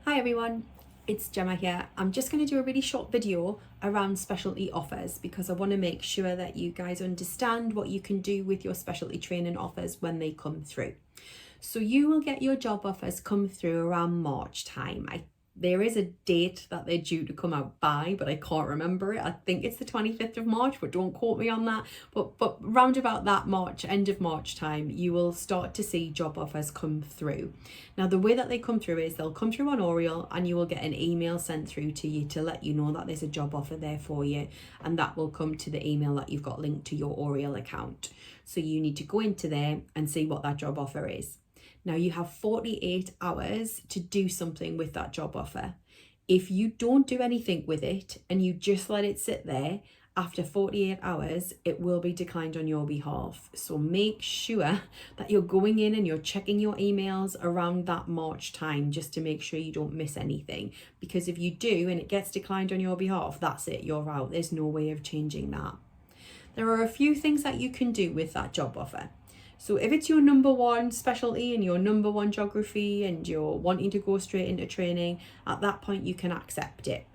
Hi everyone, it's Gemma here. I'm just going to do a really short video around specialty offers because I want to make sure that you guys understand what you can do with your specialty training offers when they come through. So you will get your job offers come through around March time. There is a date that they're due to come out by, but I can't remember it. I think it's the 25th of March, but don't quote me on that. But round about that March, end of March time, you will start to see job offers come through. Now, the way that they come through is they'll come through on Oriel and you will get an email sent through to you to let you know that there's a job offer there for you. And that will come to the email that you've got linked to your Oriel account. So you need to go into there and see what that job offer is. Now you have 48 hours to do something with that job offer. If you don't do anything with it and you just let it sit there, after 48 hours, it will be declined on your behalf. So make sure that you're going in and you're checking your emails around that March time just to make sure you don't miss anything. Because if you do and it gets declined on your behalf, that's it, you're out. There's no way of changing that. There are a few things that you can do with that job offer. So if it's your number one specialty and your number one geography and you're wanting to go straight into training, at that point you can accept it.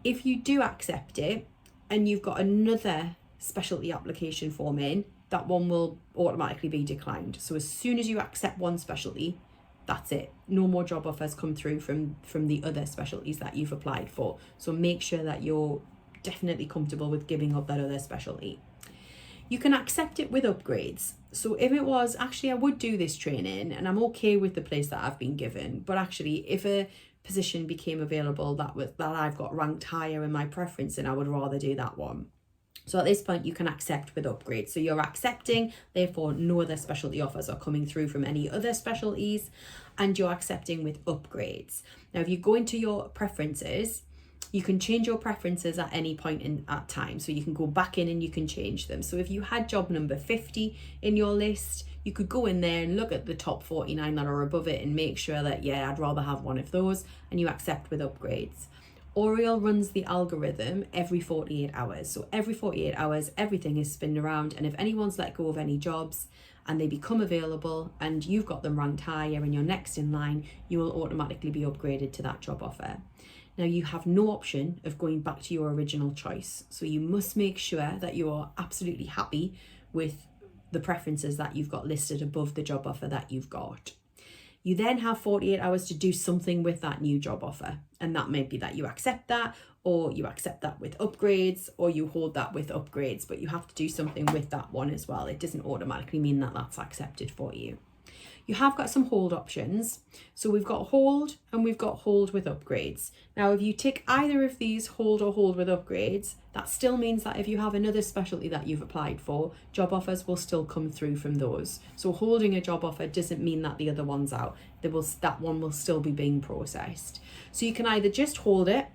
If you do accept it and you've got another specialty application form in, that one will automatically be declined. So as soon as you accept one specialty, that's it. No more job offers come through from the other specialties that you've applied for. So make sure that you're definitely comfortable with giving up that other specialty. You can accept it with upgrades. So if it was, actually I would do this training and I'm okay with the place that I've been given, but actually if a position became available that I've got ranked higher in my preference, and I would rather do that one. So at this point you can accept with upgrades. So you're accepting, therefore no other specialty offers are coming through from any other specialties, and you're accepting with upgrades. Now if you go into your preferences, you can change your preferences at any point in at time. So you can go back in and you can change them. So if you had job number 50 in your list, you could go in there and look at the top 49 that are above it and make sure that, yeah, I'd rather have one of those, and you accept with upgrades. Oriel runs the algorithm every 48 hours. So every 48 hours, everything is spinning around. And if anyone's let go of any jobs and they become available and you've got them ranked higher and you're next in line, you will automatically be upgraded to that job offer. Now you have no option of going back to your original choice. So you must make sure that you are absolutely happy with the preferences that you've got listed above the job offer that you've got. You then have 48 hours to do something with that new job offer. And that may be that you accept that, or you accept that with upgrades, or you hold that with upgrades, but you have to do something with that one as well. It doesn't automatically mean that that's accepted for you. You have got some hold options. So we've got hold and we've got hold with upgrades. Now, if you tick either of these, hold or hold with upgrades, that still means that if you have another specialty that you've applied for, job offers will still come through from those. So holding a job offer doesn't mean that the other one's out. That one will still be being processed. So you can either just hold it,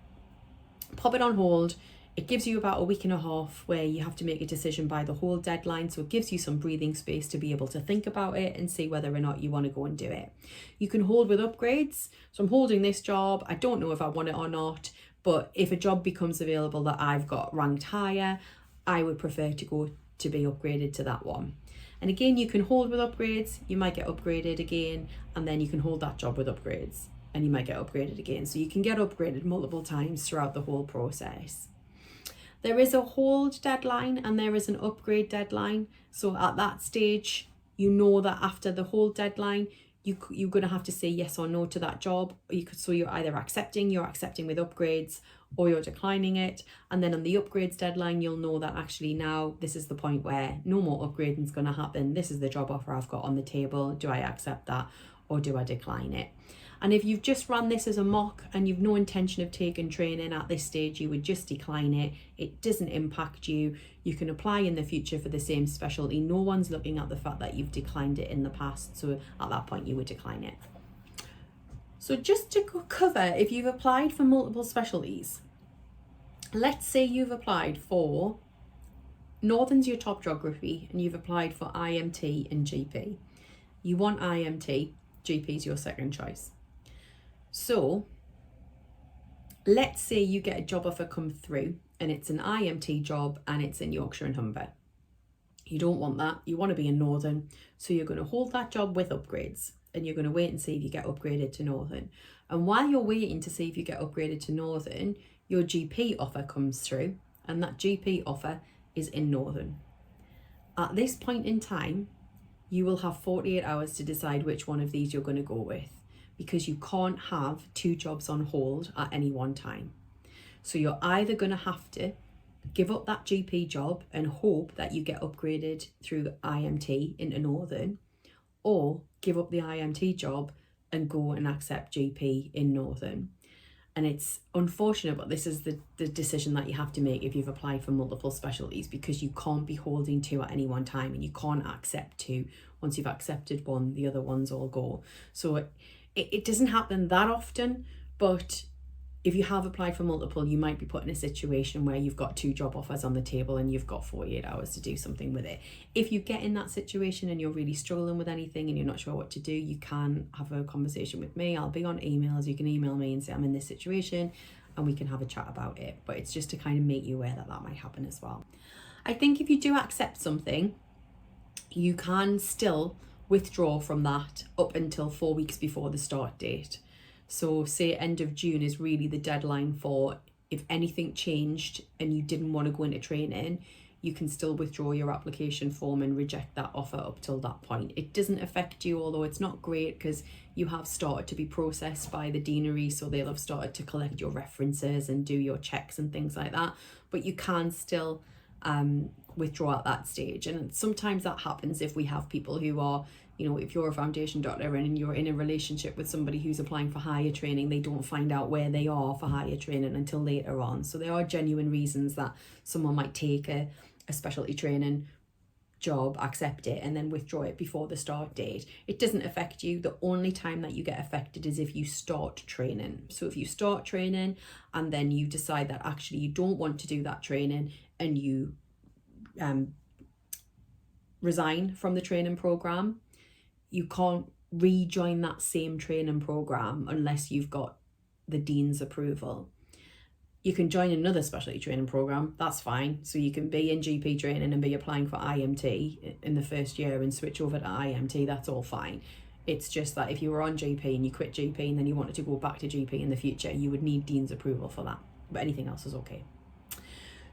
pop it on hold. It gives you about a week and a half where you have to make a decision by the hold deadline. So it gives you some breathing space to be able to think about it and see whether or not you want to go and do it. You can hold with upgrades. So I'm holding this job. I don't know if I want it or not, but if a job becomes available that I've got ranked higher, I would prefer to go to be upgraded to that one. And again, you can hold with upgrades. You might get upgraded again, and then you can hold that job with upgrades and you might get upgraded again. So you can get upgraded multiple times throughout the whole process. There is a hold deadline and there is an upgrade deadline. So at that stage, you know that after the hold deadline, you're going to have to say yes or no to that job. So you're either accepting with upgrades, or you're declining it. And then on the upgrades deadline, you'll know that actually now this is the point where no more upgrading is going to happen. This is the job offer I've got on the table. Do I accept that or do I decline it? And if you've just run this as a mock and you've no intention of taking training at this stage, you would just decline it. It doesn't impact you. You can apply in the future for the same specialty. No one's looking at the fact that you've declined it in the past. So at that point, you would decline it. So just to cover, if you've applied for multiple specialties, let's say you've applied for Northern's your top geography and you've applied for IMT and GP. You want IMT, GP is your second choice. So let's say you get a job offer come through and it's an IMT job and it's in Yorkshire and Humber. You don't want that. You want to be in Northern. So you're going to hold that job with upgrades. and you're going to wait and see if you get upgraded to Northern. And while you're waiting to see if you get upgraded to Northern, your GP offer comes through, and that GP offer is in Northern. At this point in time, you will have 48 hours to decide which one of these you're going to go with, because you can't have 2 jobs on hold at any one time. So you're either going to have to give up that GP job and hope that you get upgraded through the IMT into Northern, or give up the IMT job and go and accept GP in Northern. And it's unfortunate, but this is the decision that you have to make if you've applied for multiple specialties, because you can't be holding 2 at any one time, and you can't accept 2. Once you've accepted one, the other ones all go. So it doesn't happen that often, but if you have applied for multiple, you might be put in a situation where you've got 2 job offers on the table and you've got 48 hours to do something with it. If you get in that situation and you're really struggling with anything and you're not sure what to do, you can have a conversation with me. I'll be on emails. You can email me and say, I'm in this situation, and we can have a chat about it. But it's just to kind of make you aware that that might happen as well. I think if you do accept something, you can still withdraw from that up until 4 weeks before the start date. So say end of June is really the deadline for, if anything changed and you didn't want to go into training, you can still withdraw your application form and reject that offer up till that point. It doesn't affect you, although it's not great because you have started to be processed by the deanery, so they'll have started to collect your references and do your checks and things like that. But you can still withdraw at that stage. And sometimes that happens if we have people who are, you know, if you're a foundation doctor and you're in a relationship with somebody who's applying for higher training, they don't find out where they are for higher training until later on. So there are genuine reasons that someone might take a specialty training job, accept it, and then withdraw it before the start date. It doesn't affect you. The only time that you get affected is if you start training. So if you start training and then you decide that actually you don't want to do that training and you resign from the training program, you can't rejoin that same training program unless you've got the dean's approval. You can join another specialty training program, that's fine. So you can be in GP training and be applying for IMT in the first year and switch over to IMT, that's all fine. It's just that if you were on GP and you quit GP and then you wanted to go back to GP in the future, you would need dean's approval for that. But anything else is okay.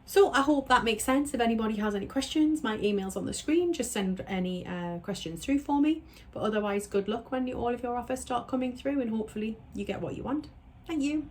So I hope that makes sense. If anybody has any questions, my email's on the screen. Just send any questions through for me. But otherwise, good luck when all of your offers start coming through, and hopefully you get what you want. Thank you.